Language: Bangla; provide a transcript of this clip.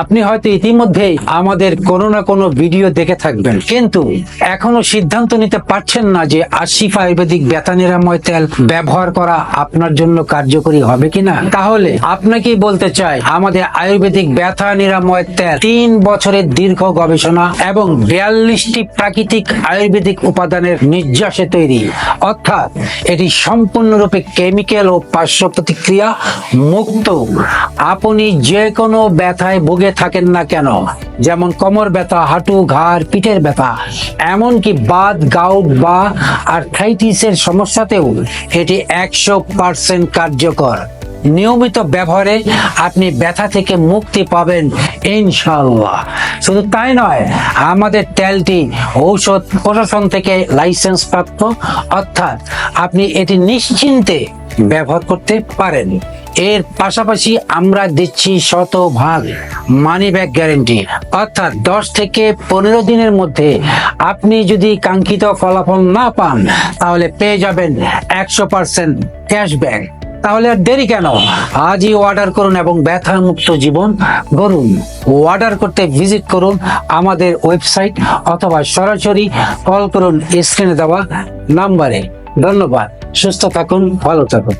আপনি হয়তো ইতিমধ্যেই আমাদের কোনো না কোনো ভিডিও দেখে থাকবেন, কিন্তু এখনো সিদ্ধান্ত নিতে পারছেন না যে আশিফ আয়ুর্বেদিক ব্যথা নিরাময় তেল ব্যবহার করা আপনার জন্য কার্যকরী হবে কিনা। তাহলে আপনাকেই বলতে চাই, আমাদের আয়ুর্বেদিক ব্যথা নিরাময় তেল 3 বছরের দীর্ঘ গবেষণা এবং 42টি প্রাকৃতিক আয়ুর্বেদিক উপাদানের নির্যাসে তৈরি, অর্থাৎ এটি সম্পূর্ণরূপে কেমিক্যাল ও পার্শ্ব প্রতিক্রিয়া মুক্ত। আপনি যে কোনো ব্যথায় ভুগে থাকেন না কেন, যেমন কোমর ব্যথা, হাঁটু, ঘাড়, পিঠের ব্যথা, এমনকি বাত, গাউট বা আর্থ্রাইটিসের সমস্যাতেও এটি 100% কার্যকর। নিয়মিত ব্যবহারে আপনি ব্যথা থেকে মুক্তি পাবেন ইনশাআল্লাহ। শুধু তাই নয়, আমাদের তেলটি ঔষধ প্রশাসন থেকে লাইসেন্স প্রাপ্ত, অর্থাৎ আপনি এটি নিশ্চিন্তে ব্যবহার করতে পারেন। এর পাশাপাশি আমরা দিচ্ছি 100% মানি ব্যাক গ্যারেন্টি, অর্থাৎ 10 থেকে 15 দিনের মধ্যে আপনি যদি কাঙ্ক্ষিত ফলাফল না পান, তাহলে পেয়ে যাবেন 100% ক্যাশব্যাক। তাহলে আর দেরি কেন, আজই অর্ডার করুন এবং ব্যথা মুক্ত জীবন গড়ুন। অর্ডার করতে ভিজিট করুন আমাদের ওয়েবসাইট অথবা সরাসরি কল করুন স্ক্রিনে দেওয়া নাম্বারে। ধন্যবাদ। সুস্থ থাকুন, ভালো থাকুন।